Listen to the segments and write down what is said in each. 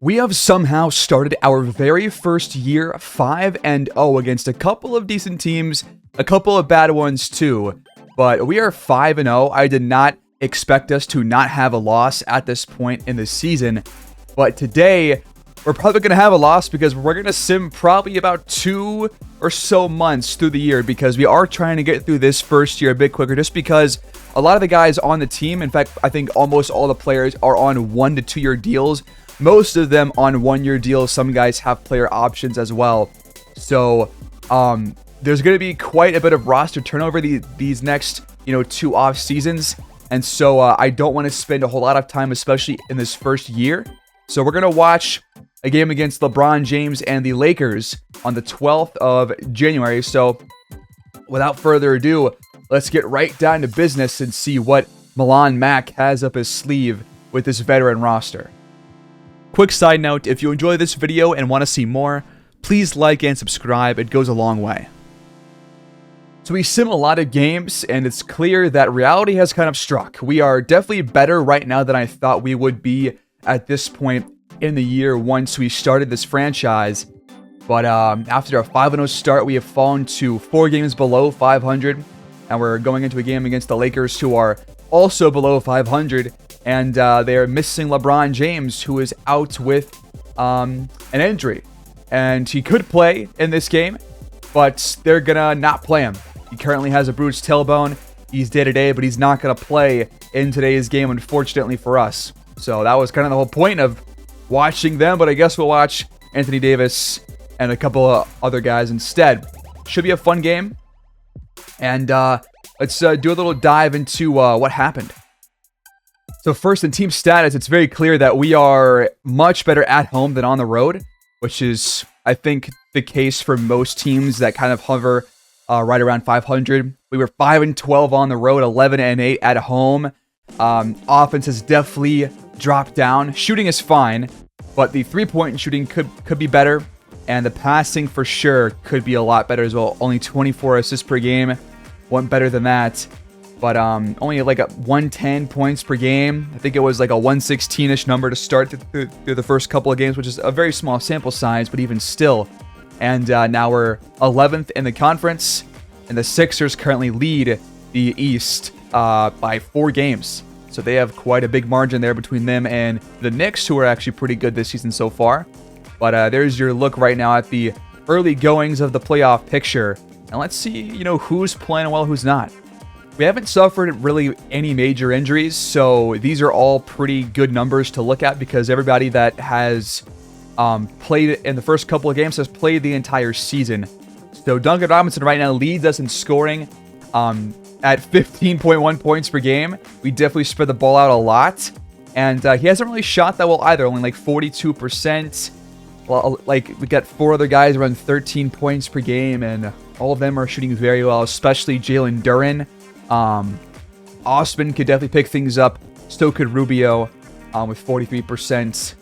We have somehow started our very first year 5-0 against a couple of decent teams, a couple of bad ones too. But we are 5-0. I did not expect us to not have a loss at this point in the season. But today, we're probably going to have a loss because we're going to sim probably about 2 or so months through the year, because we are trying to get through this first year a bit quicker, just because a lot of the guys on the team, in fact, I think almost all the players are on 1 to 2 year deals. Most of them on 1-year deals. Some guys have player options as well. So there's going to be quite a bit of roster turnover these next 2 off seasons. And so I don't want to spend a whole lot of time, especially in this first year. So we're going to watch a game against LeBron James and the Lakers on the 12th of January. So without further ado, let's get right down to business and see what Milan Mac has up his sleeve with this veteran roster. Quick side note, if you enjoy this video and want to see more, please like and subscribe. It goes a long way. So we sim a lot of games, and it's clear that reality has kind of struck. We are definitely better right now than I thought we would be at this point in the year once we started this franchise. But after a 5-0 start, we have fallen to 4 games below 500, and we're going into a game against the Lakers, who are also below 500. And they are missing LeBron James, who is out with an injury. And he could play in this game, but they're going to not play him. He currently has a bruised tailbone. He's day-to-day, but he's not going to play in today's game, unfortunately for us. So that was kind of the whole point of watching them, but I guess we'll watch Anthony Davis and a couple of other guys instead. Should be a fun game. And let's do a little dive into what happened. So first, in team status, it's very clear that we are much better at home than on the road, which is, I think, the case for most teams that kind of hover right around 500. We were 5-12 on the road, 11-8 at home. Offense has definitely dropped down. Shooting is fine, but the three-point shooting could be better, and the passing for sure could be a lot better as well. Only 24 assists per game, went better than that. But only like 110 points per game. I think it was like a 116-ish number to start through the first couple of games, which is a very small sample size, but even still. And now we're 11th in the conference, and the Sixers currently lead the East by 4 games. So they have quite a big margin there between them and the Knicks, who are actually pretty good this season so far. But there's your look right now at the early goings of the playoff picture. And let's see, who's playing well, who's not. We haven't suffered really any major injuries, so these are all pretty good numbers to look at, because everybody that has played in the first couple of games has played the entire season. So Duncan Robinson right now leads us in scoring at 15.1 points per game. We definitely spread the ball out a lot, and he hasn't really shot that well either, only like 42%. Well, like we got 4 other guys around 13 points per game, and all of them are shooting very well, especially Jalen Duren. Osman could definitely pick things up. So could Rubio with 43%.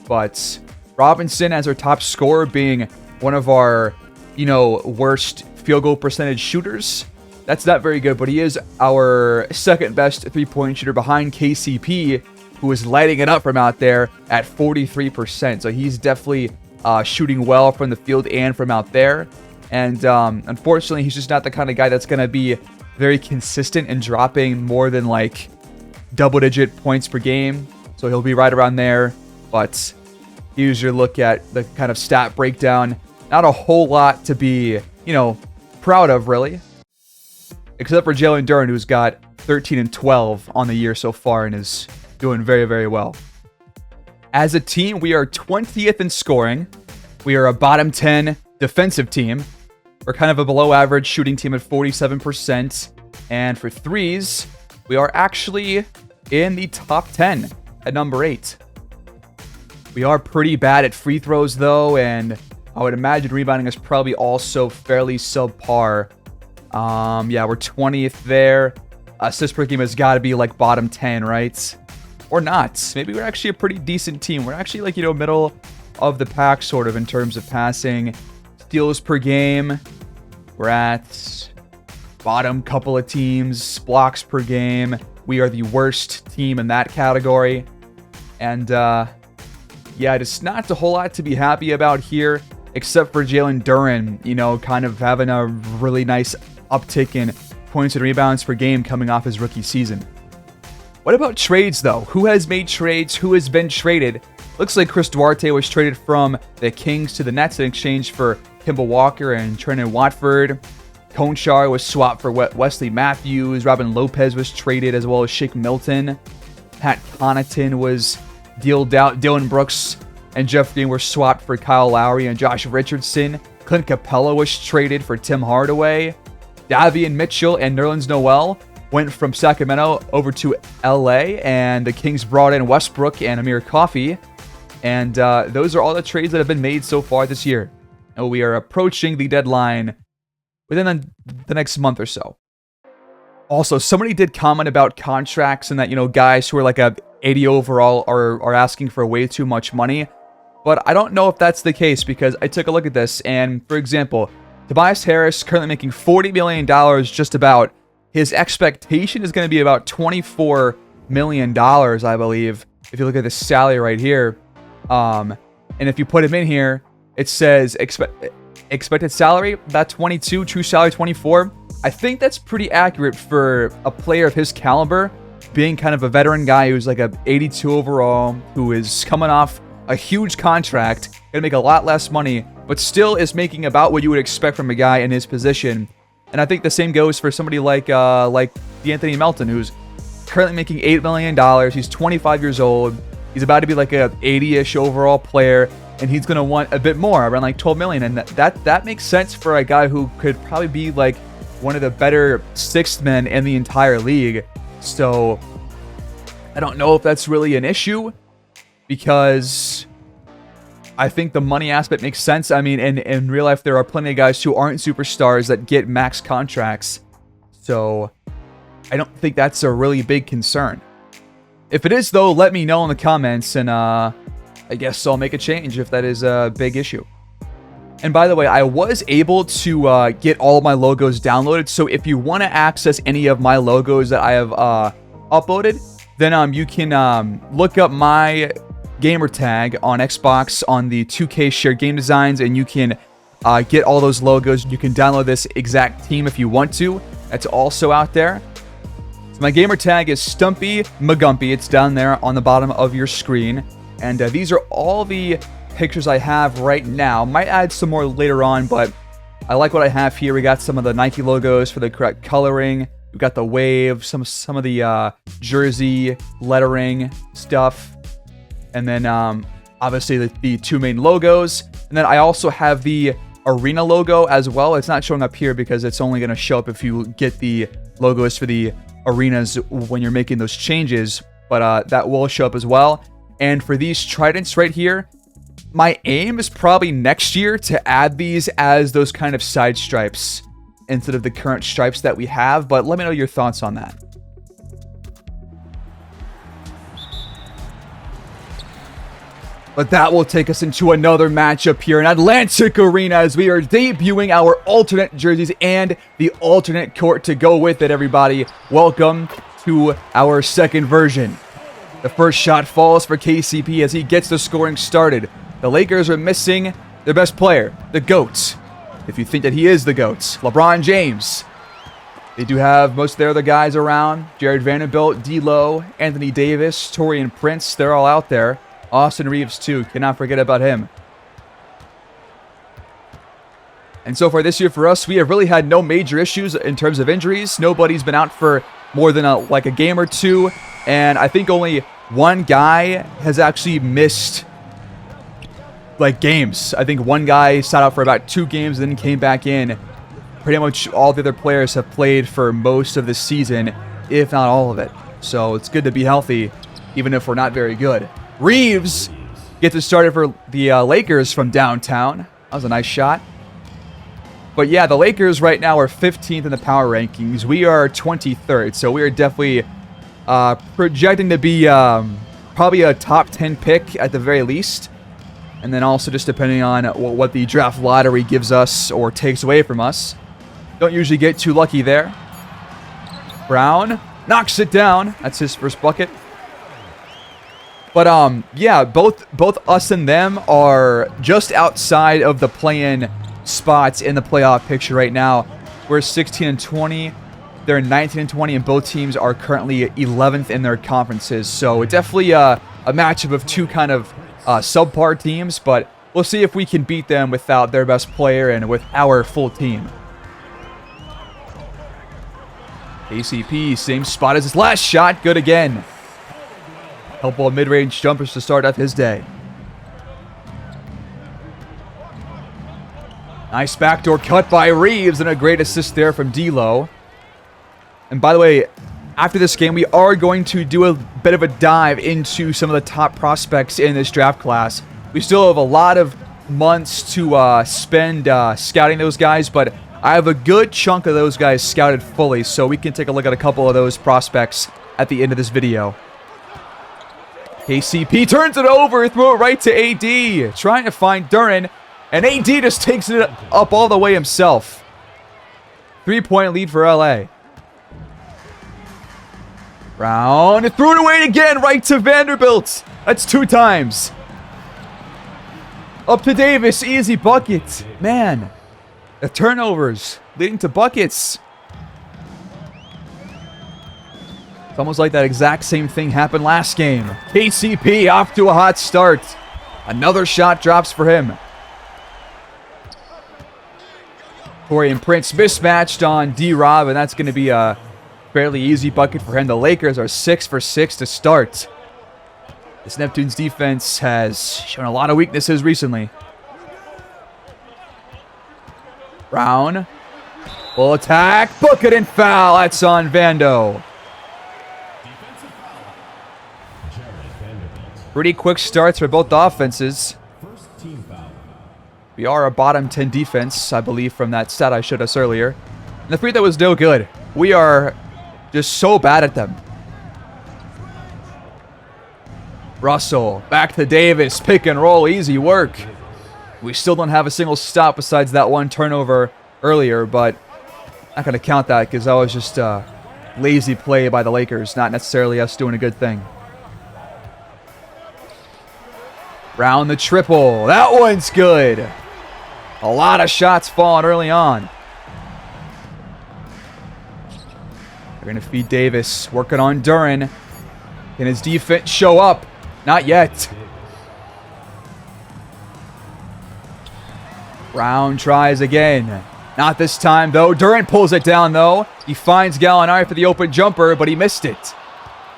But Robinson as our top scorer, being one of our, worst field goal percentage shooters. That's not very good, but he is our second best three-point shooter behind KCP, who is lighting it up from out there at 43%. So he's definitely shooting well from the field and from out there. And unfortunately, he's just not the kind of guy that's going to be very consistent in dropping more than like double-digit points per game. So he'll be right around there. But here's your look at the kind of stat breakdown. Not a whole lot to be, proud of, really. Except for Jalen Duren, who's got 13-12 on the year so far and is doing very, very well. As a team, we are 20th in scoring. We are a bottom 10 defensive team. We're kind of a below-average shooting team at 47%. And for threes, we are actually in the top 10 at number 8. We are pretty bad at free throws, though, and I would imagine rebounding is probably also fairly subpar. Yeah, we're 20th there. Assists per game has got to be like bottom 10, right? Or not. Maybe we're actually a pretty decent team. We're actually like, middle of the pack sort of in terms of passing. Steals per game, we're at bottom couple of teams. Blocks per game, we are the worst team in that category. And yeah, just not a whole lot to be happy about here, except for Jalen Duren, you know, kind of having a really nice uptick in points and rebounds per game coming off his rookie season. What about trades, though? Who has made trades? Who has been traded? Looks like Chris Duarte was traded from the Kings to the Nets in exchange for Kemba Walker and Trendon Watford. Conchar was swapped for Wesley Matthews. Robin Lopez was traded, as well as Shake Milton. Pat Connaughton was dealed out. Dylan Brooks and Jeff Green were swapped for Kyle Lowry and Josh Richardson. Clint Capella was traded for Tim Hardaway. Davion Mitchell and Nerlens Noel went from Sacramento over to LA, and the Kings brought in Westbrook and Amir Coffey. And those are all the trades that have been made so far this year. And we are approaching the deadline within the next month or so. Also, somebody did comment about contracts and that, you know, guys who are like a 80 overall are asking for way too much money. But I don't know if that's the case, because I took a look at this, and for example, Tobias Harris currently making $40 million just about. His expectation is going to be about $24 million, I believe, if you look at the salary right here. And if you put him in here, it says expected salary, about 22, true salary 24. I think that's pretty accurate for a player of his caliber, being kind of a veteran guy who's like a 82 overall, who is coming off a huge contract, gonna make a lot less money, but still is making about what you would expect from a guy in his position. And I think the same goes for somebody like DeAnthony Melton, who's currently making $8 million. He's 25 years old. He's about to be like a 80-ish overall player, and he's going to want a bit more, around like $12 million. And that makes sense for a guy who could probably be like one of the better sixth men in the entire league. So I don't know if that's really an issue, because I think the money aspect makes sense. I mean, in real life, there are plenty of guys who aren't superstars that get max contracts. So I don't think that's a really big concern. If it is, though, let me know in the comments, and I guess I'll make a change if that is a big issue. And by the way, I was able to get all of my logos downloaded. So if you want to access any of my logos that I have uploaded, then you can look up my gamer tag on Xbox on the 2K shared game designs, and you can get all those logos. You can download this exact team if you want to. That's also out there. So my gamer tag is Stumpy McGumpy. It's down there on the bottom of your screen. And these are all the pictures I have right now. Might add some more later on, but I like what I have here. We got some of the Nike logos for the correct coloring. We've got the wave, some of the jersey lettering stuff. And then, obviously, the two main logos. And then I also have the arena logo as well. It's not showing up here because it's only going to show up if you get the logos for the arenas when you're making those changes. But that will show up as well. And for these tridents right here, my aim is probably next year to add these as those kind of side stripes instead of the current stripes that we have. But let me know your thoughts on that. But that will take us into another matchup here in Atlantic Arena, as we are debuting our alternate jerseys and the alternate court to go with it, everybody. Welcome to our second version. The first shot falls for KCP as he gets the scoring started. The Lakers are missing their best player, the GOAT. If you think that he is the GOAT, LeBron James. They do have most of their other guys around. Jared Vanderbilt, D'Lo, Anthony Davis, Taurean Prince. They're all out there. Austin Reeves, too. Cannot forget about him. And so far this year for us, we have really had no major issues in terms of injuries. Nobody's been out for more than a game or two. And I think only one guy has actually missed games. I think one guy sat out for about 2 games and then came back in. Pretty much all the other players have played for most of the season, if not all of it. So it's good to be healthy, even if we're not very good. Reeves gets it started for the Lakers from downtown. That was a nice shot. But yeah, the Lakers right now are 15th in the power rankings. We are 23rd, so we are definitely projecting to be probably a top 10 pick at the very least. And then also just depending on what the draft lottery gives us or takes away from us. Don't usually get too lucky there. Brown knocks it down. That's his first bucket. But yeah, both us and them are just outside of the play-in spots in the playoff picture right now. We're 16 and 20. They're 19 and 20, and both teams are currently 11th in their conferences. So it's definitely a matchup of two kind of subpar teams, but we'll see if we can beat them without their best player and with our full team. ACP, same spot as his last shot. Good again. Couple of mid-range jumpers to start off his day. Nice backdoor cut by Reeves, and a great assist there from D'Lo. And by the way, after this game, we are going to do a bit of a dive into some of the top prospects in this draft class. We still have a lot of months to spend scouting those guys, but I have a good chunk of those guys scouted fully, so we can take a look at a couple of those prospects at the end of this video. KCP turns it over, throw it right to AD, trying to find Duren, and AD just takes it up all the way himself. 3-point lead for LA. Brown threw it away again, right to Vanderbilt. That's 2 times. Up to Davis, easy bucket. Man, the turnovers leading to buckets. It's almost like that exact same thing happened last game. KCP off to a hot start. Another shot drops for him. Corey and Prince mismatched on D-Rob, and that's going to be a fairly easy bucket for him. The Lakers are 6 for 6 to start. This Neptunes defense has shown a lot of weaknesses recently. Brown. Full attack. Book it and foul. That's on Vando. Pretty quick starts for both offenses. We are a bottom 10 defense, I believe, from that stat I showed us earlier. And the free throw was no good. We are just so bad at them. Russell, back to Davis, pick and roll, easy work. We still don't have a single stop besides that one turnover earlier, but I'm not going to count that because that was just a lazy play by the Lakers, not necessarily us doing a good thing. Brown the triple. That one's good. A lot of shots falling early on. They're going to feed Davis. Working on Duren. Can his defense show up? Not yet. Brown tries again. Not this time, though. Duren pulls it down, though. He finds Gallinari for the open jumper, but he missed it.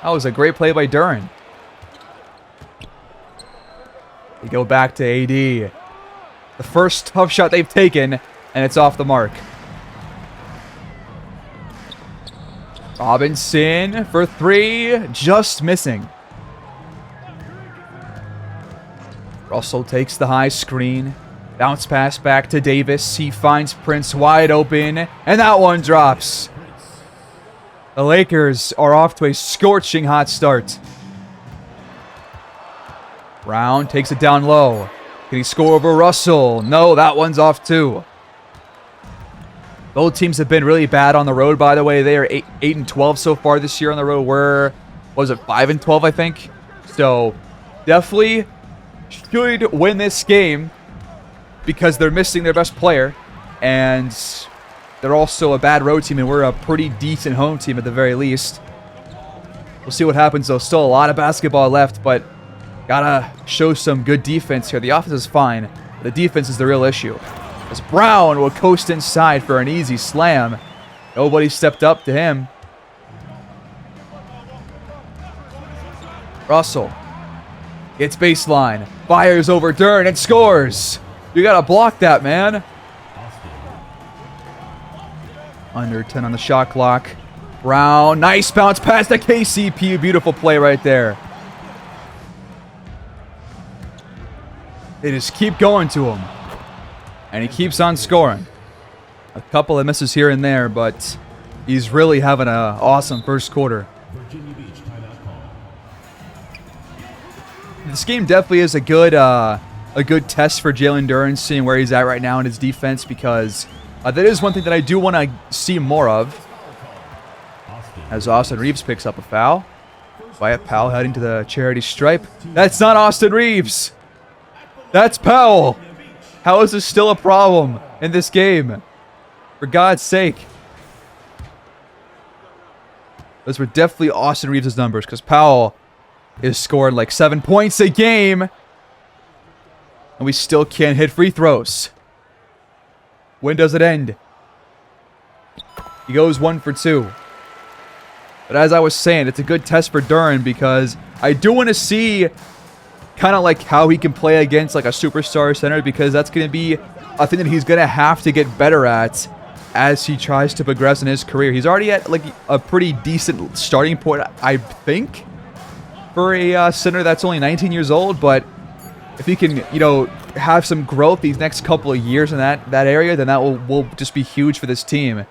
That was a great play by Duren. We go back to AD. The first tough shot they've taken, and it's off the mark. Robinson for 3, just missing. Russell takes the high screen. Bounce pass back to Davis. He finds Prince wide open, and that one drops. The Lakers are off to a scorching hot start. Brown takes it down low. Can he score over Russell? No, that one's off too. Both teams have been really bad on the road, by the way. They are 8 and 12 so far this year on the road. We're, what was it, 5 and 12, I think? So, definitely should win this game because they're missing their best player. And they're also a bad road team, and we're a pretty decent home team at the very least. We'll see what happens, though. Still a lot of basketball left, but gotta show some good defense here. The offense is fine. The defense is the real issue. As Brown will coast inside for an easy slam. Nobody stepped up to him. Russell gets baseline. Fires over Duren and scores. You gotta block that, man. Under 10 on the shot clock. Brown, nice bounce pass to KCP. Beautiful play right there. They just keep going to him. And he keeps on scoring. A couple of misses here and there, but he's really having an awesome first quarter. Virginia Beach timeout call. This game definitely is a good test for Jalen Duren, seeing where he's at right now in his defense, because that is one thing that I do want to see more of. As Austin Reeves picks up a foul. Wyatt Powell heading to the charity stripe. That's not Austin Reeves. That's Powell. How is this still a problem in this game? For God's sake. Those were definitely Austin Reeves' numbers, because Powell is scoring like 7 points a game. And we still can't hit free throws. When does it end? He goes 1 for 2. But as I was saying, it's a good test for Duren, because I do want to see kind of like how he can play against like a superstar center, because that's going to be a thing that he's going to have to get better at as he tries to progress in his career. He's already at like a pretty decent starting point, I think, for a center that's only 19 years old. But if he can, you know, have some growth these next couple of years in that area, then that will just be huge for this team.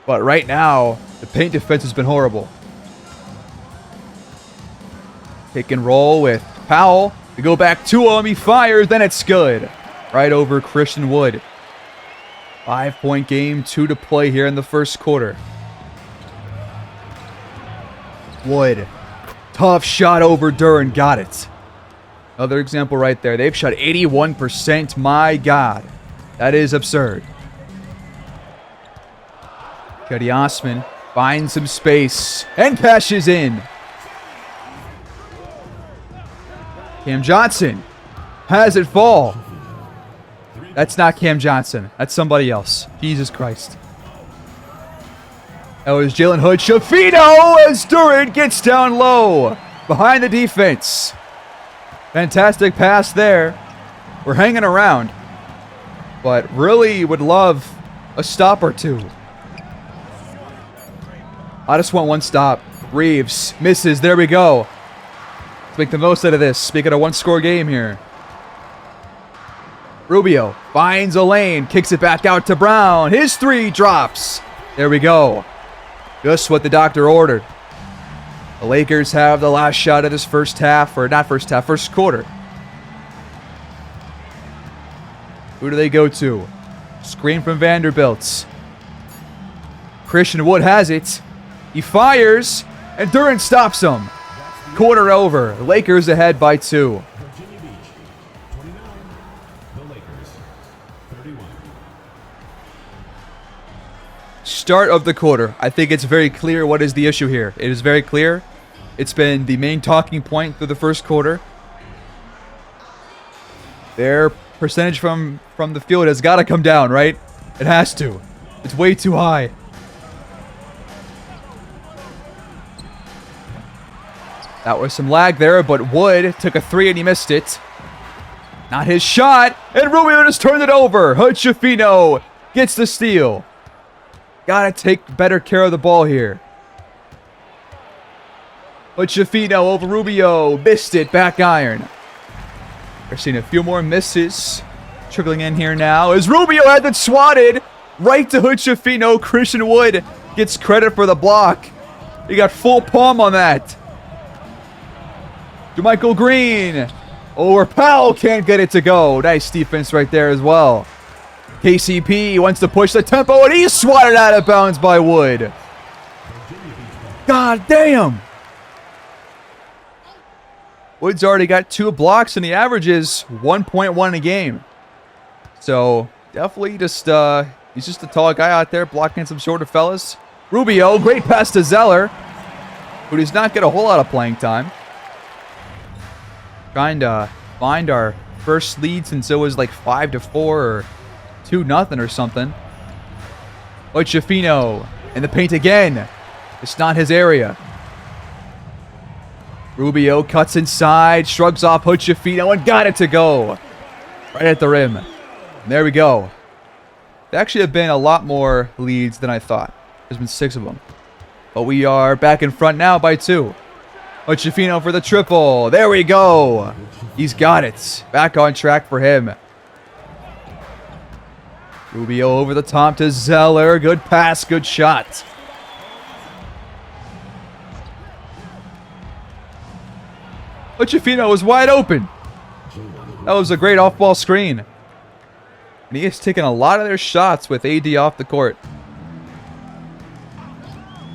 But right now, the paint defense has been horrible. Pick and roll with Powell. We go back to him. He fires. Then it's good. Right over Christian Wood. 5-point game. 2 to play here in the first quarter. Wood. Tough shot over Duren. Got it. Another example right there. They've shot 81%. My God. That is absurd. Cedi Osman finds some space and cashes in. Cam Johnson has it fall. That's not Cam Johnson. That's somebody else. Jesus Christ. That was Jalen Hood-Schifino as Duren gets down low behind the defense. Fantastic pass there. We're hanging around, but really would love a stop or two. I just want one stop. Reeves misses. There we go. Let's make the most out of this. Speaking of one-score game here. Rubio finds a lane. Kicks it back out to Brown. His 3 drops. There we go. Just what the doctor ordered. The Lakers have the last shot of this first half. Or not first half. First quarter. Who do they go to? Screen from Vanderbilt. Christian Wood has it. He fires, and Duren stops him. Quarter over. The Lakers ahead by 2. Virginia Beach, 29. The Lakers, 31. Start of the quarter. I think it's very clear what is the issue here. It is very clear. It's been the main talking point through the first quarter. Their percentage from the field has got to come down, right? It has to. It's way too high. That was some lag there, but Wood took a 3 and he missed it. Not his shot, and Rubio just turned it over. Hood-Schifino gets the steal. Gotta take better care of the ball here. Hood-Schifino over Rubio. Missed it, back iron. We're seeing a few more misses trickling in here now as Rubio had it swatted right to Hood-Schifino. Christian Wood gets credit for the block. He got full palm on that. JaMychal Green over Powell, can't get it to go. Nice defense right there as well. KCP wants to push the tempo, and he's swatted out of bounds by Wood. God damn. Wood's already got 2 blocks, and the average is 1.1 a game. So definitely just he's just a tall guy out there blocking some shorter fellas. Rubio, great pass to Zeller, who does not get a whole lot of playing time. Trying to find our first lead since it was like 5-4 or 2-0 or something. Hood-Schifino in the paint again. It's not his area. Rubio cuts inside, shrugs off Hood-Schifino, and got it to go. Right at the rim. And there we go. There actually have been a lot more leads than I thought. There's been 6 of them. But we are back in front now by 2. Hood-Schifino for the triple. There we go. He's got it. Back on track for him. Rubio over the top to Zeller. Good pass, good shot. Hood-Schifino was wide open. That was a great off-ball screen. And he has taken a lot of their shots with AD off the court.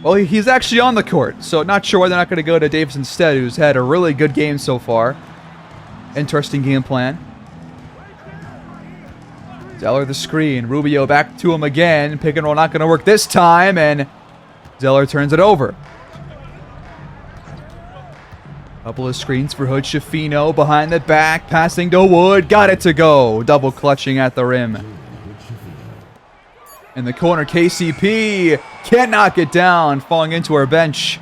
Well, he's actually on the court, so not sure why they're not going to go to Davis instead, who's had a really good game so far. Interesting game plan. Zeller the screen. Rubio back to him again. Pick and roll not going to work this time, and Zeller turns it over. Couple of screens for Hood. Schifino behind the back, passing to Wood. Got it to go. Double clutching at the rim. In the corner, KCP can't knock it down, falling into our bench.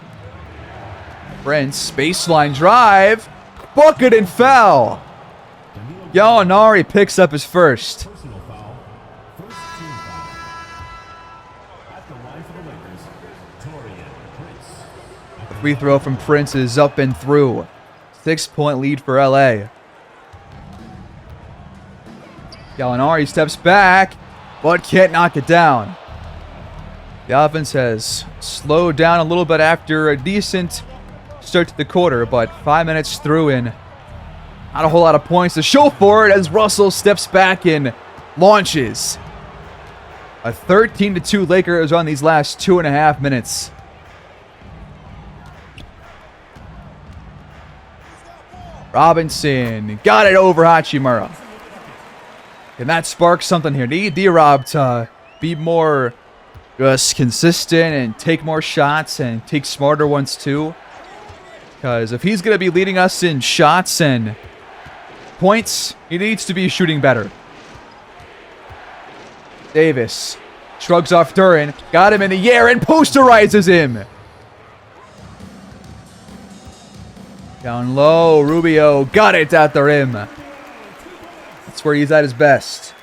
Prince, baseline drive, bucket and foul. Gallinari picks up his first. Personal foul. First team foul. At the line for the Lakers, Taurean Prince. The free throw from Prince is up and through. 6-point lead for LA. Gallinari steps back, but can't knock it down. The offense has slowed down a little bit after a decent start to the quarter, but 5 minutes through and not a whole lot of points to show for it as Russell steps back and launches. A 13-2 Lakers on these last 2.5 minutes. Robinson got it over Hachimura. Can that spark something here? Need D-Rob to be more just consistent and take more shots and take smarter ones too. Because if he's going to be leading us in shots and points, he needs to be shooting better. Davis shrugs off Duran. Got him in the air and posterizes him. Down low, Rubio got it at the rim. That's where he's at his best.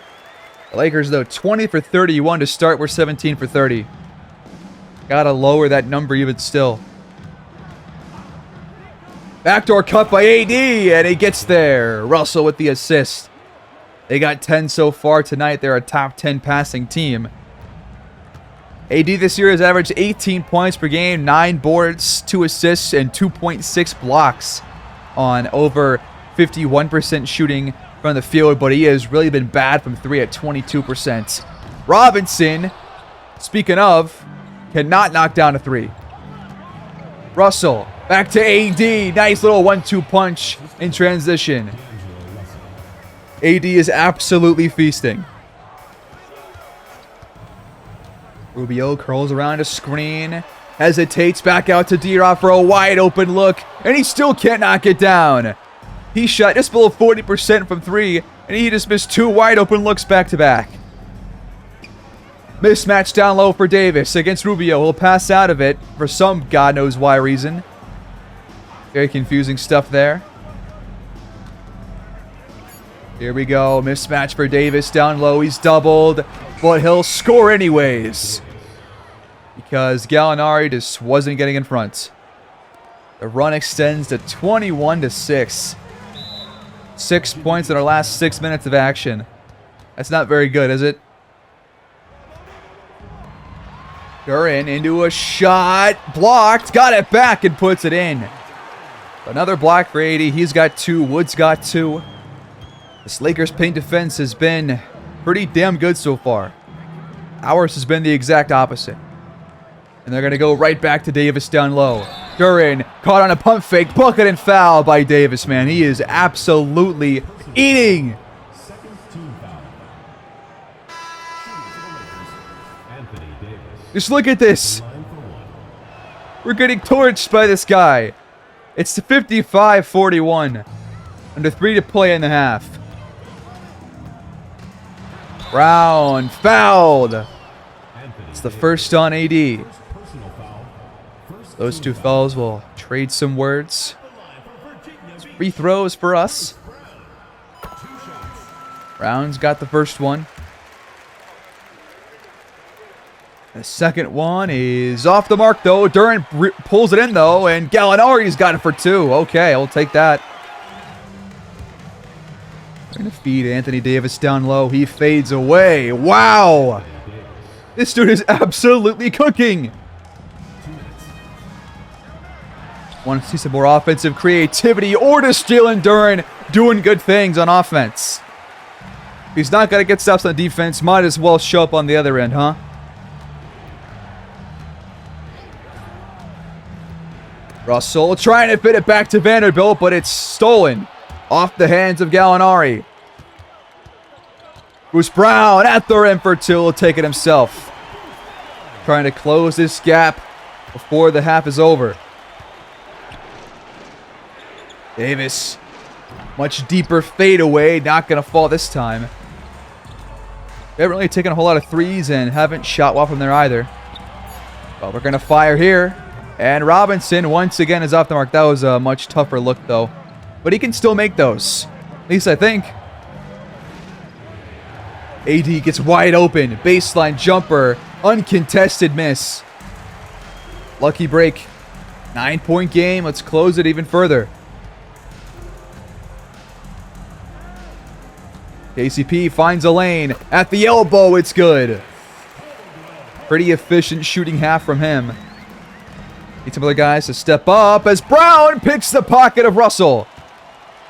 The Lakers, though, 20 for 31 to start. We're 17 for 30. Gotta lower that number even still. Backdoor cut by AD, and he gets there. Russell with the assist. They got 10 so far tonight. They're a top 10 passing team. AD this year has averaged 18 points per game, 9 boards, 2 assists, and 2.6 blocks on over 51% shooting from the field, but he has really been bad from 3 at 22%. Robinson, speaking of, cannot knock down a 3. Russell, back to AD. Nice little 1-2 punch in transition. AD is absolutely feasting. Rubio curls around a screen, hesitates back out to D-Rob for a wide open look, and he still can't knock it down. He shot just below 40% from 3, and he just missed 2 wide open looks back to back. Mismatch down low for Davis against Rubio. He'll pass out of it for some God knows why reason. Very confusing stuff there. Here we go. Mismatch for Davis down low. He's doubled, but he'll score anyways, because Gallinari just wasn't getting in front. The run extends to 21-6. 6 points in our last 6 minutes of action. That's not very good, is it? Duran into a shot. Blocked. Got it back and puts it in. Another block for 80. He's got 2. Wood's got 2. This Lakers paint defense has been pretty damn good so far. Ours has been the exact opposite. And they're going to go right back to Davis down low. Duran caught on a pump fake. Bucket and foul by Davis, man. He is absolutely eating. Second team foul. Shooting for the Lakers, Anthony Davis. Just look at this. Line for 1. We're getting torched by this guy. It's 55-41. Under 3 to play in the half. Brown fouled. It's the first on AD. Personal foul. First Those team 2 fouls will trade some words. Free throws for us. Brown's got the first one. The second one is off the mark, though. Duran pulls it in, though, and Gallinari's got it for 2. Okay, I'll take that. We're going to feed Anthony Davis down low. He fades away. Wow! This dude is absolutely cooking. Want to see some more offensive creativity or to Jalen Duran doing good things on offense. If he's not going to get stops on defense, might as well show up on the other end, huh? Russell trying to fit it back to Vanderbilt, but it's stolen off the hands of Gallinari. Bruce Brown at the rim for two. Will take it himself. Trying to close this gap before the half is over. Davis. Much deeper fadeaway. Not going to fall this time. We haven't really taken a whole lot of threes and haven't shot well from there either. But we're going to fire here. And Robinson once again is off the mark. That was a much tougher look though. But he can still make those. At least I think. AD gets wide open. Baseline jumper. Uncontested miss. Lucky break. 9-point game. Let's close it even further. KCP finds a lane. At the elbow, it's good. Pretty efficient shooting half from him. Need some other guys to step up as Brown picks the pocket of Russell.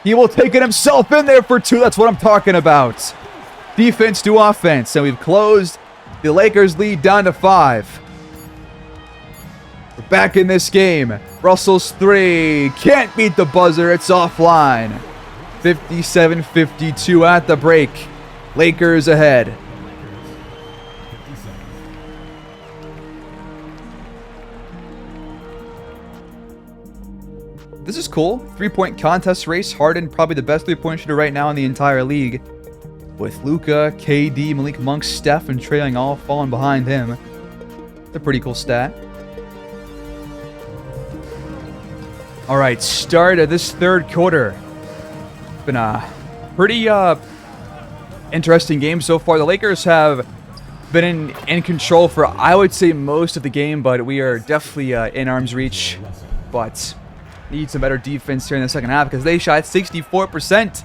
He will take it himself in there for two. That's what I'm talking about. Defense to offense. And we've closed the Lakers' lead down to 5. We're back in this game. Russell's three. Can't beat the buzzer. It's offline. 57-52 at the break. Lakers ahead. This is cool. 3-point contest race. Harden, probably the best 3-point shooter right now in the entire league. With Luka, KD, Malik Monk, Steph, and Trae Young all falling behind him. It's a pretty cool stat. All right, start of this third quarter. It's been a pretty interesting game so far. The Lakers have been in control for, I would say, most of the game, but we are definitely in arm's reach. But need some better defense here in the second half because they shot 64%.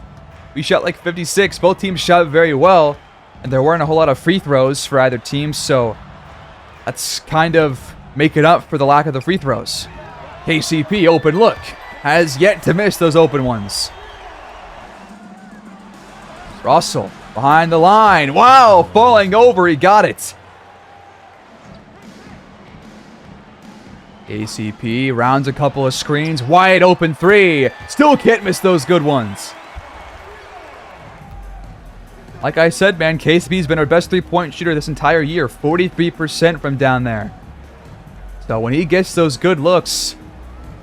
We shot like 56. Both teams shot very well, and there weren't a whole lot of free throws for either team, so that's kind of making up for the lack of the free throws. KCP, open look, has yet to miss those open ones. Russell behind the line. Wow, falling over, he got it. KCP rounds a couple of screens. Wide open three. Still can't miss those good ones. Like I said, man, KCP's been our best 3-point shooter this entire year. 43% from down there. So when he gets those good looks,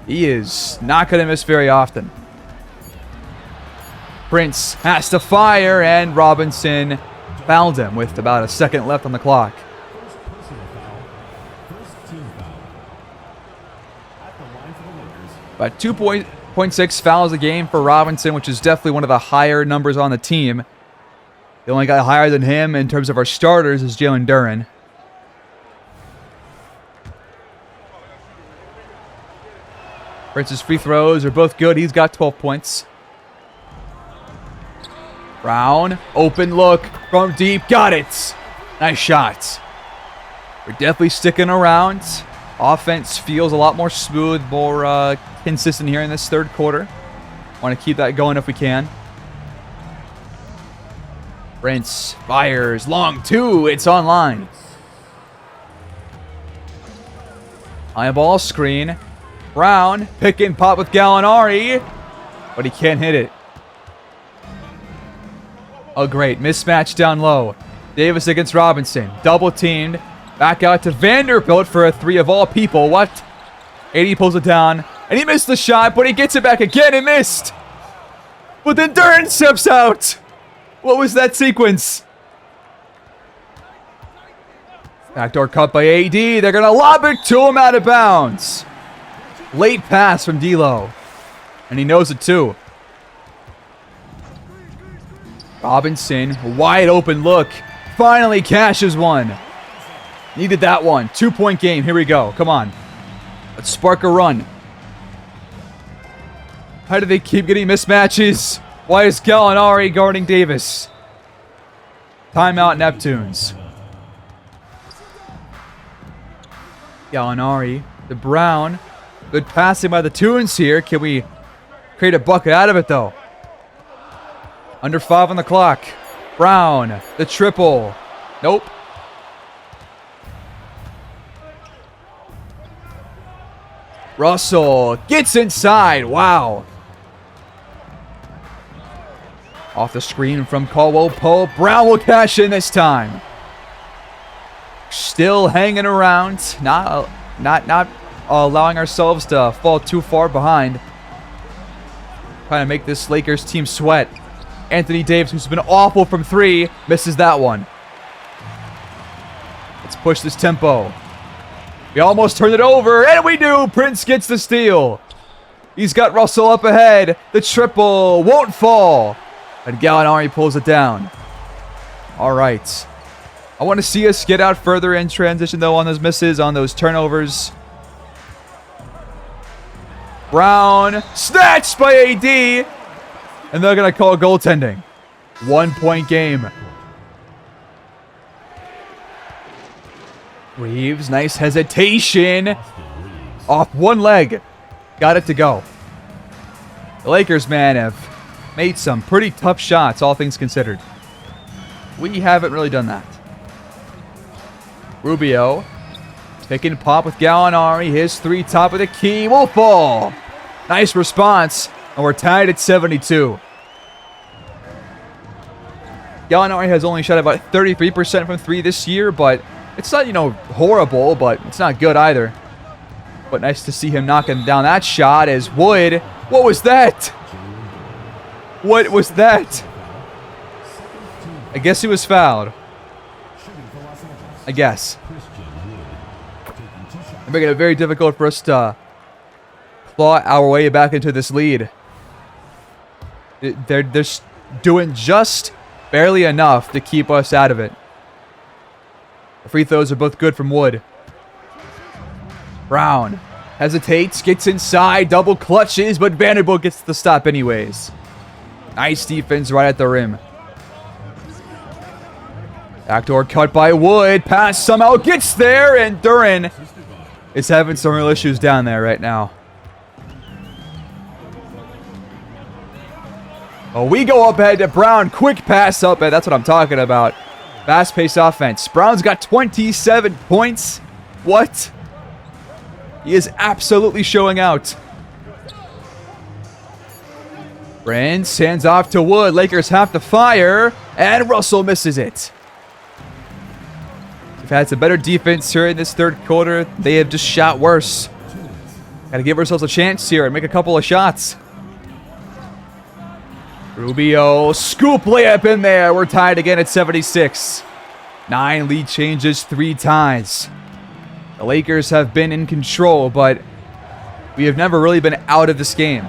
he is not going to miss very often. Prince has to fire, and Robinson fouled him with about a second left on the clock. About 2.6 fouls a game for Robinson, which is definitely one of the higher numbers on the team. The only guy higher than him in terms of our starters is Jalen Duren. Prince's free throws are both good. He's got 12 points. Brown, open look from deep. Got it. Nice shot. We're definitely sticking around. Offense feels a lot more smooth, more consistent here in this third quarter. Want to keep that going if we can. Prince fires. Long two. It's online. High ball screen. Brown, pick and pop with Gallinari. But he can't hit it. Oh, great. Mismatch down low. Davis against Robinson. Double teamed. Back out to Vanderbilt for a three of all people. What? AD pulls it down. And he missed the shot, but he gets it back again and missed. But then Duren steps out. What was that sequence? Backdoor cut by AD. They're going to lob it to him out of bounds. Late pass from D'Lo. And he knows it too. Robinson, wide open look. Finally cashes one. Needed that one. 2-point game. Here we go. Come on. Let's spark a run. How do they keep getting mismatches? Why is Gallinari guarding Davis? Timeout Neptunes. Gallinari to Brown. Good passing by the Tunes here. Can we create a bucket out of it though? Under 5 on the clock. Brown, the triple. Nope. Russell gets inside. Wow. Off the screen from Caldwell Pope. Brown will cash in this time. Still hanging around. Not allowing ourselves to fall too far behind. Trying to make this Lakers team sweat. Anthony Davis, who's been awful from 3, misses that one. Let's push this tempo. We almost turned it over, and we do. Prince gets the steal. He's got Russell up ahead. The triple won't fall. And Gallinari pulls it down. All right. I want to see us get out further in transition, though, on those misses, on those turnovers. Brown, snatched by AD. And they're going to call goaltending. 1-point game. Reeves, nice hesitation. Off one leg. Got it to go. The Lakers, man, have made some pretty tough shots, all things considered. We haven't really done that. Rubio. Pick and pop with Gallinari. His 3 top of the key will fall. Nice response. And we're tied at 72. Gallinari has only shot about 33% from 3 this year, but it's not, horrible, but it's not good either. But nice to see him knocking down that shot as Wood. What was that? What was that? I guess he was fouled. I guess. They're making it very difficult for us to claw our way back into this lead. They're doing just barely enough to keep us out of it. The free throws are both good from Wood. Brown hesitates, gets inside, double clutches, but Vanderbilt gets the stop anyways. Nice defense right at the rim. Backdoor cut by Wood. Pass somehow gets there, and Duran is having some real issues down there right now. Oh, we go up ahead to Brown. Quick pass up, and that's what I'm talking about. Fast-paced offense. Brown's got 27 points. What? He is absolutely showing out. Prince hands off to Wood. Lakers have to fire, and Russell misses it. We've had some better defense here in this third quarter. They have just shot worse. Got to give ourselves a chance here and make a couple of shots. Rubio, scoop layup in there. We're tied again at 76. 9 lead changes, 3 ties. The Lakers have been in control, but we have never really been out of this game.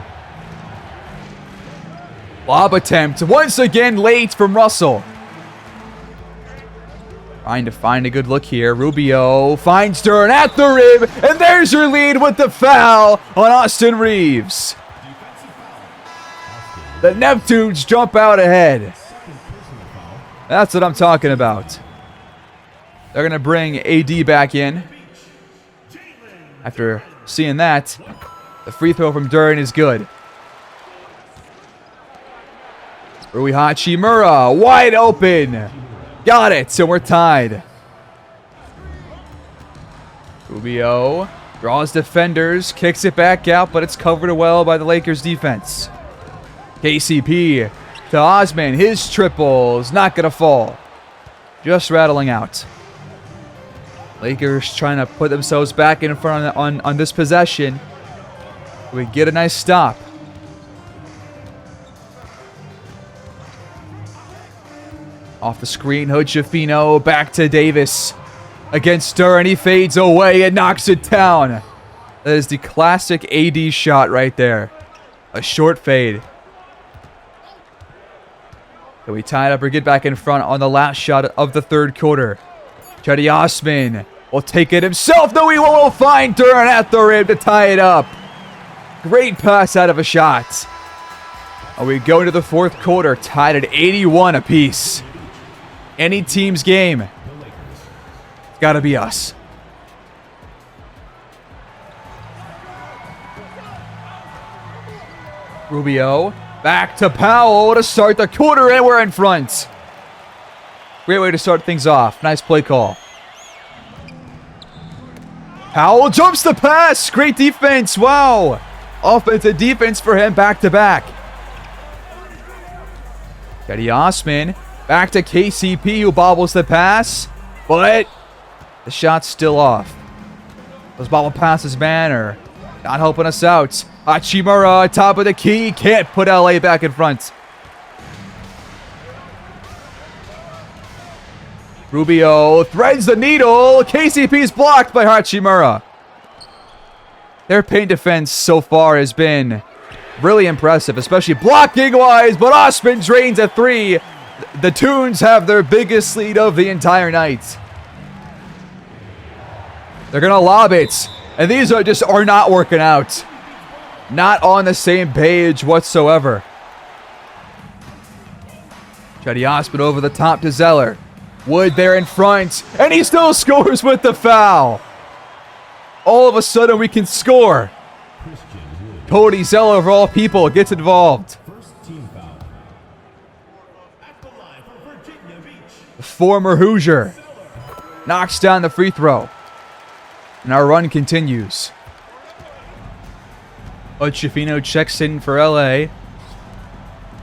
Lob attempt, once again late from Russell. Trying to find a good look here. Rubio finds Duran at the rim, and there's your lead with the foul on Austin Reeves. The Neptunes jump out ahead. That's what I'm talking about. They're going to bring AD back in. After seeing that, the free throw from Duran is good. Rui Hachimura, wide open. Got it, so we're tied. Rubio draws defenders, kicks it back out, but it's covered well by the Lakers defense. KCP to Osman. His triple's not going to fall. Just rattling out. Lakers trying to put themselves back in front on this possession. We get a nice stop. Off the screen, Hood-Schifino back to Davis. Against Duran, he fades away and knocks it down. That is the classic AD shot right there. A short fade. Can we tie it up or get back in front on the last shot of the third quarter? Cedi Osman will take it himself. No, he won't find Duran at the rim to tie it up. Great pass out of a shot. And we go into the fourth quarter, tied at 81 apiece. Any team's game. It's got to be us. Rubio back to Powell to start the quarter, and we're in front. Great way to start things off. Nice play call. Powell jumps the pass. Great defense. Wow. Offensive defense for him back to back. Cedi Osman back to KCP, who bobbles the pass, but the shot's still off. Those bobble passes, man, are not helping us out. Hachimura, top of the key, can't put LA back in front. Rubio threads the needle. KCP's blocked by Hachimura. Their paint defense so far has been really impressive, especially blocking-wise, but Osman drains a three. The Tunes have their biggest lead of the entire night. They're going to lob it, and these are not working out. Not on the same page whatsoever. Cedi Osman over the top to Zeller. Wood there in front, and he still scores with the foul. All of a sudden, we can score. Cody Zeller, of all people, gets involved. First team foul. At the line for Virginia Beach. The former Hoosier knocks down the free throw. And our run continues. Ochefino checks in for LA.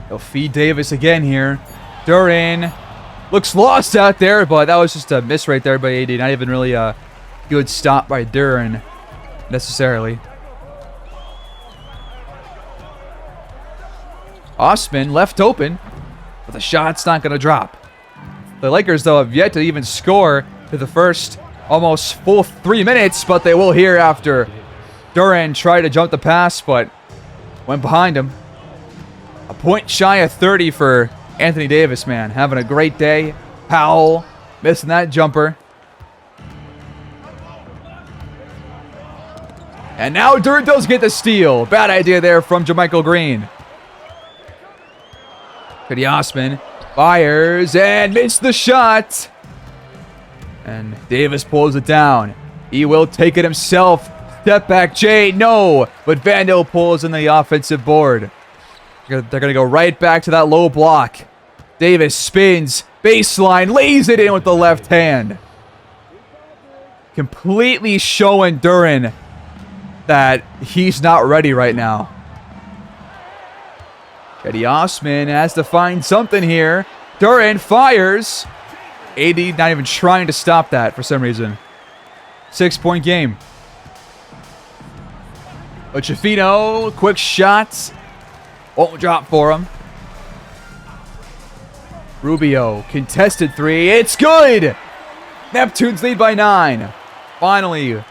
They'll feed Davis again here. Duran looks lost out there, but that was just a miss right there by AD. Not even really a good stop by Duran necessarily. Osman left open, but the shot's not going to drop. The Lakers, though, have yet to even score to the first almost full 3 minutes, but they will here after Duran tried to jump the pass, but went behind him. A point shy of 30 for Anthony Davis, man. Having a great day. Powell missing that jumper. And now Duran does get the steal. Bad idea there from JaMychal Green. Cedi Osman fires and missed the shot. And Davis pulls it down. He will take it himself. Step back, Jay. No. But Vandal pulls in the offensive board. They're going to go right back to that low block. Davis spins. Baseline. Lays it in with the left hand. Completely showing Duran that he's not ready right now. Cedi Osman has to find something here. Duran fires. AD not even trying to stop that for some reason. 6-point game. Ochefino, quick shot. Won't drop for him. Rubio, contested three. It's good! Neptunes lead by 9. Finally,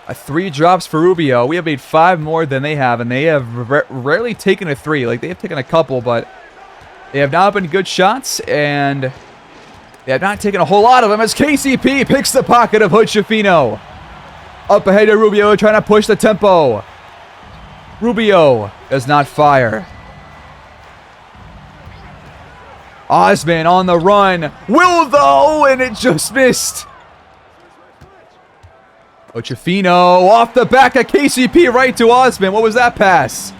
a 3 drops for Rubio. We have made 5 more than they have, and they have rarely taken a 3. Like, they have taken a couple, but they have not been good shots, and they have not taken a whole lot of them as KCP picks the pocket of Ochefino. Up ahead to Rubio, trying to push the tempo. Rubio does not fire. Osman on the run. Will, though, and it just missed. Ochefino off the back of KCP right to Osman. What was that pass?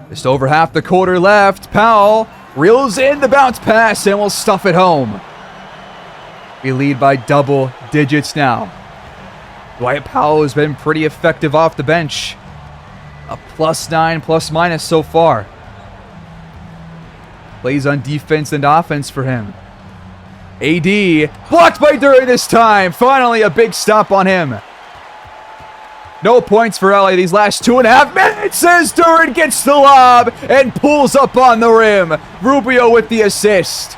Just over half the quarter left. Powell reels in the bounce pass and will stuff it home. We lead by double digits now. Dwight Powell has been pretty effective off the bench. A +9 ± so far. Plays on defense and offense for him. AD blocked by Duran this time. Finally a big stop on him. No points for LA these last 2.5 minutes as Duran gets the lob and pulls up on the rim. Rubio with the assist.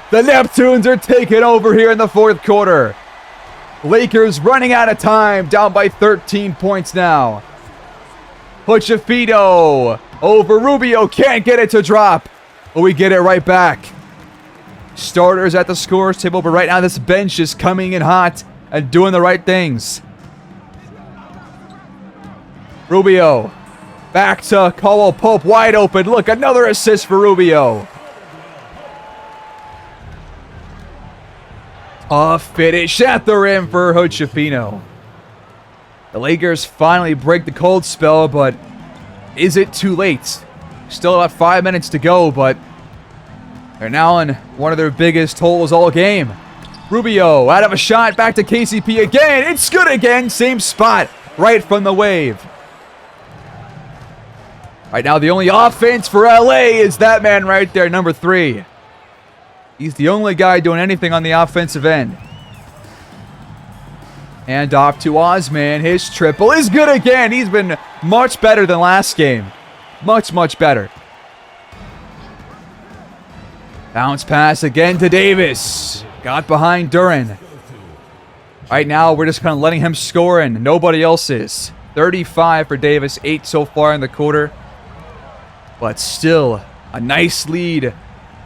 The Neptunes are taking over here in the 4th quarter. Lakers running out of time, down by 13 points now. Ochefino over Rubio, can't get it to drop, but we get it right back. Starters at the scores table, but right now this bench is coming in hot and doing the right things. Rubio back to Caldwell Pope, wide open. Look, another assist for Rubio. Tough finish at the rim for Ochefino. The Lakers finally break the cold spell, but is it too late? Still about 5 minutes to go, but they're now in one of their biggest holes all game. Rubio out of a shot, back to KCP again. It's good again. Same spot, right from the wave. Right now, the only offense for LA is that man right there, number 3. He's the only guy doing anything on the offensive end. And off to Osman. His triple is good again. He's been much better than last game. Much, much better. Bounce pass again to Davis. Got behind Duran. Right now, we're just kind of letting him score, and nobody else is. 35 for Davis, 8 so far in the quarter. But still, a nice lead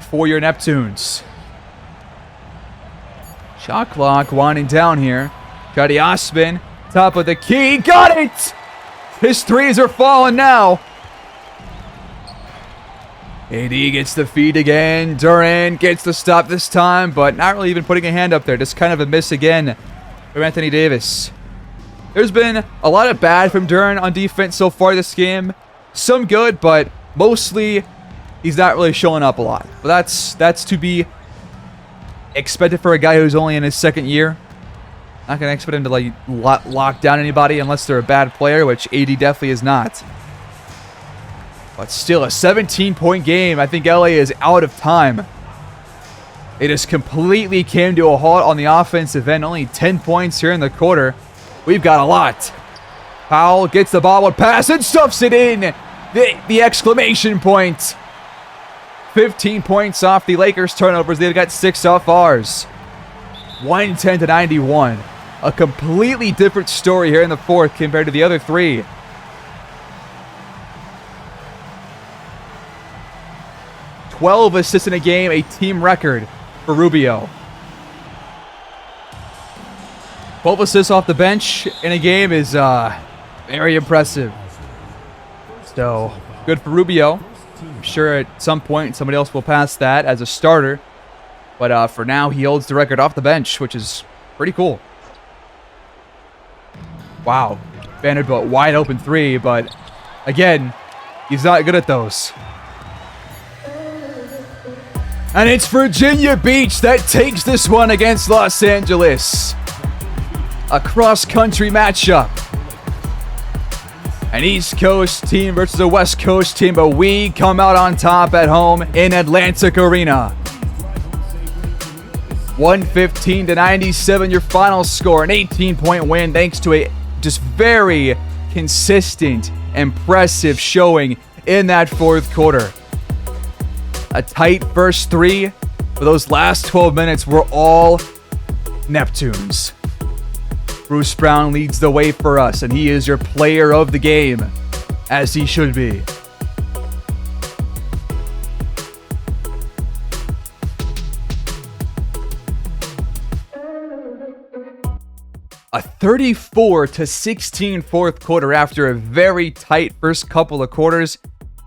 for your Neptunes. Shot clock winding down here. Cuddy Osman, top of the key. Got it! His threes are falling now. AD gets the feed again. Durant gets the stop this time, but not really even putting a hand up there. Just kind of a miss again from Anthony Davis. There's been a lot of bad from Durant on defense so far this game. Some good, but mostly he's not really showing up a lot. But that's to be expected for a guy who's only in his second year. Not going to expect him to like lock down anybody unless they're a bad player, which AD definitely is not. But still, a 17-point game. I think LA is out of time. It just completely came to a halt on the offensive end. Only 10 points here in the quarter. We've got a lot. Powell gets the ball with pass and stuffs it in. The exclamation point. 15 points off the Lakers' turnovers. They've got 6 off ours. 110 to 91. A completely different story here in the fourth compared to the other 3. "12 assists in a game, a team record for Rubio. 12 assists off the bench in a game is very impressive. So, good for Rubio. I'm sure at some point somebody else will pass that as a starter. But for now, he holds the record off the bench, which is pretty cool. Wow. Vanderbilt wide open 3, but again, he's not good at those. And it's Virginia Beach that takes this one against Los Angeles. A cross-country matchup. An East Coast team versus a West Coast team, but we come out on top at home in Atlantic Arena. 115 to 97, your final score. An 18-point win thanks to a just very consistent, impressive showing in that fourth quarter. A tight first 3, but those last 12 minutes were all Neptunes. Bruce Brown leads the way for us, and he is your player of the game, as he should be. A 34 to 16 fourth quarter after a very tight first couple of quarters.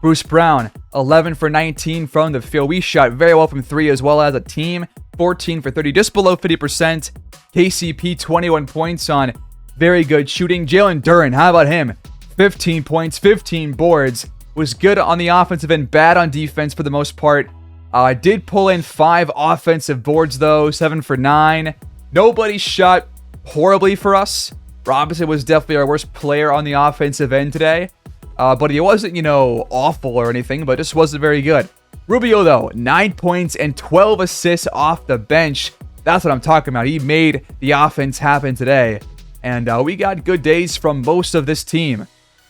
Bruce Brown, 11 for 19 from the field. We shot very well from 3 as well as a team. 14 for 30, just below 50%. KCP, 21 points on very good shooting. Jalen Duran, how about him? 15 points, 15 boards. Was good on the offensive end, bad on defense for the most part. Did pull in 5 offensive boards though, 7 for 9. Nobody shot horribly for us. Robinson was definitely our worst player on the offensive end today. But he wasn't, awful or anything, but just wasn't very good. Rubio, though, 9 points and 12 assists off the bench. That's what I'm talking about. He made the offense happen today. And we got good days from most of this team.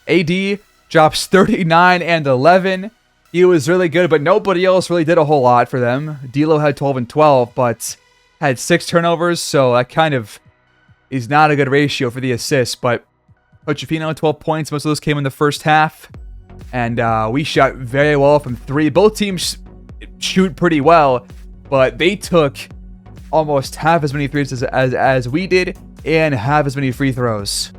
AD drops 39 and 11. He was really good, but nobody else really did a whole lot for them. D'Lo had 12 and 12, but had 6 turnovers, so that kind of is not a good ratio for the assists. But Pochettino, 12 points. Most of those came in the first half. And we shot very well from 3. Both teams shoot pretty well, but they took almost half as many threes as we did and half as many free throws.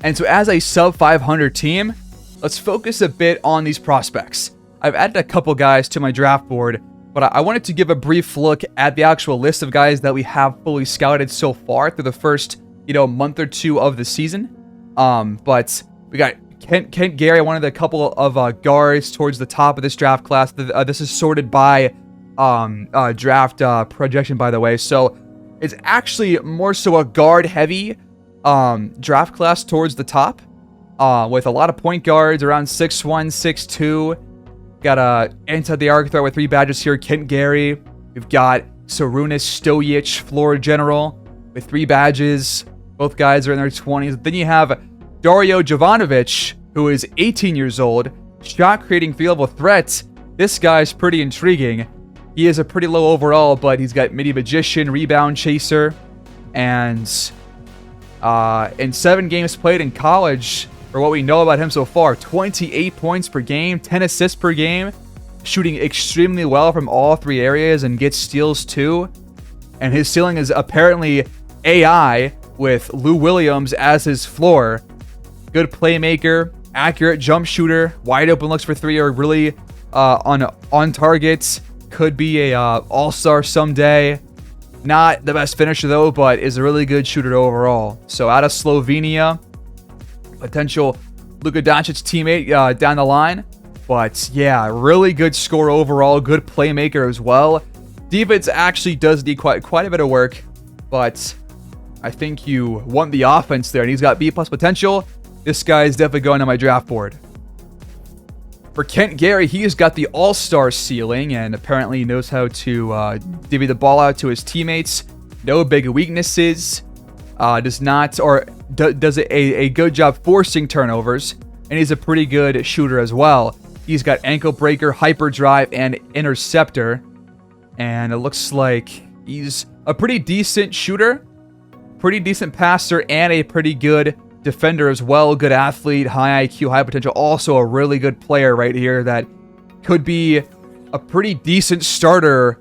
And so as a sub-500 team, let's focus a bit on these prospects. I've added a couple guys to my draft board, but I wanted to give a brief look at the actual list of guys that we have fully scouted so far through the first, month or 2 of the season. But we got Kent Gary, one of the couple of guards towards the top of this draft class. This is sorted by draft projection, by the way. So It's actually more so a guard-heavy draft class towards the top, with a lot of point guards around 6'1", 6'2". Got a inside the arc threat with 3 badges here, Kent Gary. We've got Sarunas Stojic, floor general, with 3 badges. Both guys are in their 20s. Then you have Dario Jovanovic, who is 18 years old, shot creating field level threat. This guy's pretty intriguing. He is a pretty low overall, but he's got midi magician, rebound chaser, and in 7 games played in college, for what we know about him so far, 28 points per game, 10 assists per game, shooting extremely well from all 3 areas and gets steals too. And his ceiling is apparently AI with Lou Williams as his floor. Good playmaker, accurate jump shooter, wide open looks for 3 are really on target. Could be a all-star someday. Not the best finisher though, but is a really good shooter overall. So out of Slovenia, potential Luka Doncic teammate down the line. But yeah, really good scorer overall, good playmaker as well. Defense actually does need quite a bit of work, but I think you want the offense there, and he's got B+ potential. This guy is definitely going on my draft board. For Kent Gary, he's got the all-star ceiling and apparently knows how to divvy the ball out to his teammates. No big weaknesses. Does a good job forcing turnovers, and he's a pretty good shooter as well. He's got ankle breaker, hyperdrive, and interceptor, and it looks like he's a pretty decent shooter, pretty decent passer, and a pretty good defender as well. Good athlete, high IQ, high potential. Also a really good player right here that could be a pretty decent starter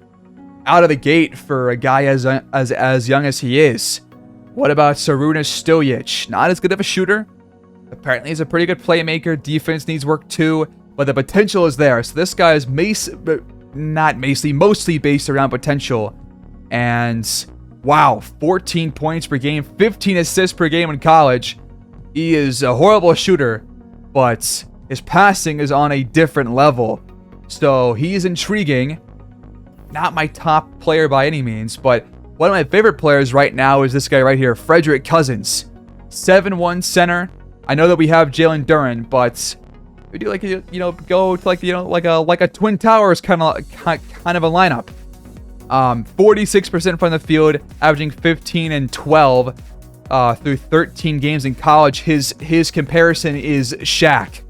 out of the gate for a guy as young as he is. What about Sarunas Stojic? Not as good of a shooter. Apparently he's a pretty good playmaker. Defense needs work too, but the potential is there. So this guy is mostly based around potential. And wow, 14 points per game, 15 assists per game in college. He is a horrible shooter, but his passing is on a different level. So he's intriguing. Not my top player by any means, but one of my favorite players right now is this guy right here, Frederick Cousins. 7'1" center. I know that we have Jalen Duren, but we do like go to like a Twin Towers kind of a lineup. 46% from the field, averaging 15 and 12 through 13 games in college. His comparison is Shaq.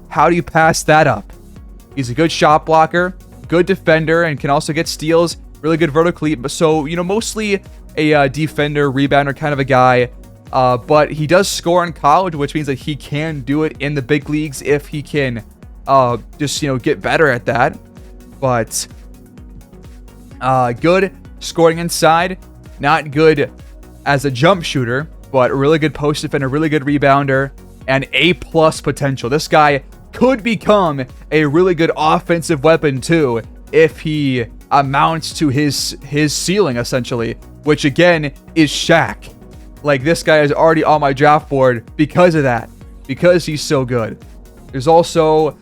How do you pass that up? He's a good shot blocker, good defender, and can also get steals. Really good vertically. So mostly a defender, rebounder kind of a guy. But he does score in college, which means that he can do it in the big leagues if he can just get better at that. But good scoring inside, not good as a jump shooter, but really good post defender, really good rebounder, and A+ potential. This guy could become a really good offensive weapon too if he amounts to his ceiling essentially, which again is Shaq. Like, this guy is already on my draft board because of that, because he's so good. There's also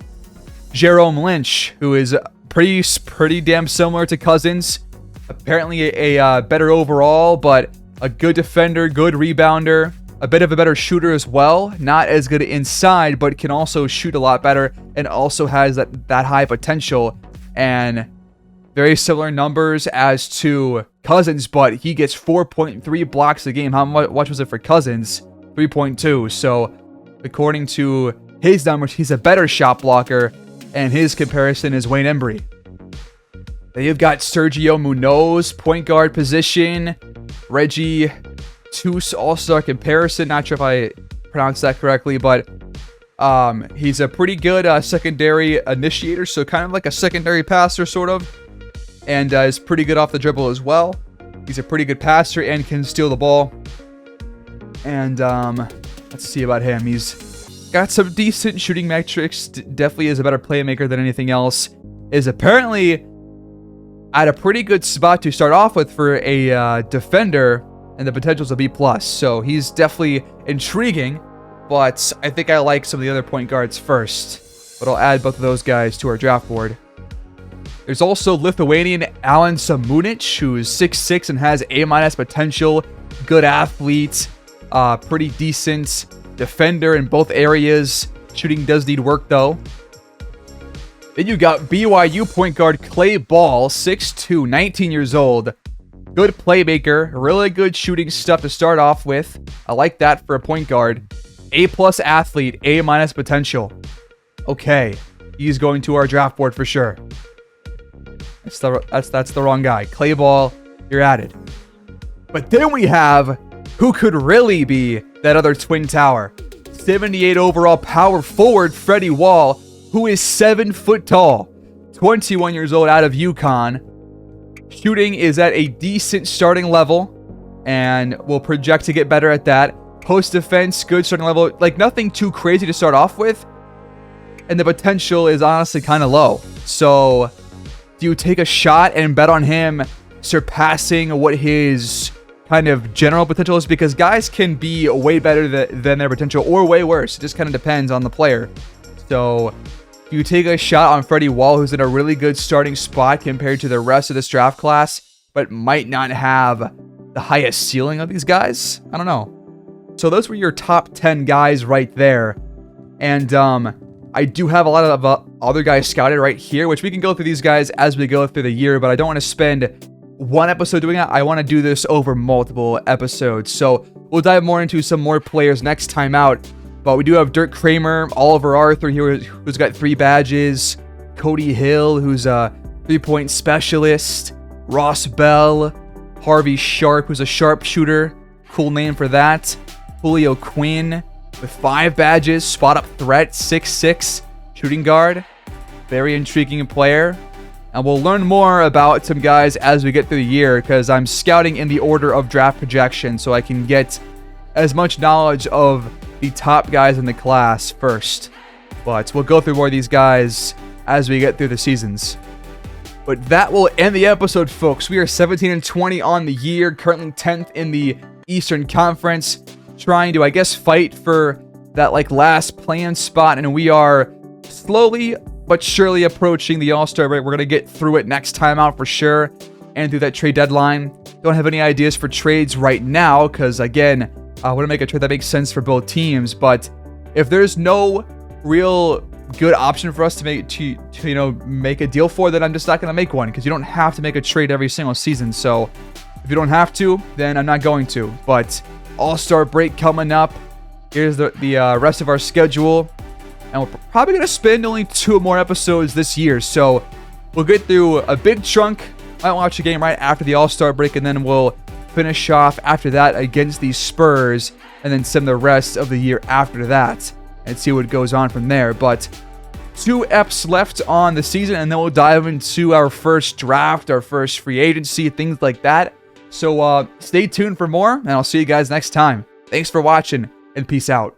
Jerome Lynch, who is pretty damn similar to Cousins. Apparently a better overall, but a good defender, good rebounder, a bit of a better shooter as well. Not as good inside, but can also shoot a lot better and also has that high potential. And very similar numbers as to Cousins, but he gets 4.3 blocks a game. How much was it for Cousins? 3.2. So according to his numbers, he's a better shot blocker, and his comparison is Wayne Embry. Then you've got Sergio Munoz, point guard position. Reggie Toos, all-star comparison. Not sure if I pronounced that correctly, but he's a pretty good secondary initiator, so kind of like a secondary passer, sort of. And is pretty good off the dribble as well. He's a pretty good passer and can steal the ball. And let's see about him. He's got some decent shooting metrics. Definitely is a better playmaker than anything else. Is apparently at a pretty good spot to start off with for a defender, and the potential's a B+. So he's definitely intriguing, but I think I like some of the other point guards first. But I'll add both of those guys to our draft board. There's also Lithuanian Alan Samunic, who's 6'6" and has A- potential. Good athlete, pretty decent defender in both areas. Shooting does need work though. Then you got BYU point guard Clay Ball, 6'2", 19 years old. Good playmaker, really good shooting stuff to start off with. I like that for a point guard. A+ athlete, A- potential. Okay, he's going to our draft board for sure. That's the wrong guy. Clay Ball, you're added. But then we have who could really be that other twin tower. 78 overall power forward Freddie Wall, who is 7 foot tall, 21 years old, out of UConn. Shooting is at a decent starting level, and will project to get better at that. Post defense, good starting level, like nothing too crazy to start off with. And the potential is honestly kind of low. So, do you take a shot and bet on him surpassing what his kind of general potential is? Because guys can be way better than their potential, or way worse. It just kind of depends on the player. So, you take a shot on Freddie Wall, who's in a really good starting spot compared to the rest of this draft class, but might not have the highest ceiling of these guys. I don't know. So those were your top 10 guys right there. And I do have a lot of other guys scouted right here, which we can go through these guys as we go through the year, but I don't want to spend one episode doing it. I want to do this over multiple episodes. So we'll dive more into some more players next time out. But we do have Dirk Kramer, Oliver Arthur here, who's got 3 badges. Cody Hill, who's a 3-point specialist. Ross Bell. Harvey Sharp, who's a sharpshooter. Cool name for that. Julio Quinn with 5 badges. Spot up threat, 6'6", shooting guard. Very intriguing player. And we'll learn more about some guys as we get through the year, because I'm scouting in the order of draft projection, so I can get as much knowledge of the top guys in the class first. But we'll go through more of these guys as we get through the seasons. But that will end the episode, folks. We are 17-20 on the year, currently 10th in the Eastern Conference, trying to, I guess, fight for that last play-in spot, and we are slowly but surely approaching the All-Star break. We're going to get through it next time out for sure, and through that trade deadline. Don't have any ideas for trades right now, because again, I want to make a trade that makes sense for both teams. But if there's no real good option for us to make a deal for, then I'm just not going to make one, because you don't have to make a trade every single season. So if you don't have to, then I'm not going to. But All-Star break coming up. Here's the rest of our schedule. And we're probably going to spend only 2 more episodes this year. So we'll get through a big chunk. Might watch a game right after the All-Star break, and then we'll finish off after that against the Spurs, and then spend the rest of the year after that and see what goes on from there. But 2 eps left on the season, and then we'll dive into our first draft, our first free agency, things like that. So stay tuned for more, and I'll see you guys next time. Thanks for watching, and peace out.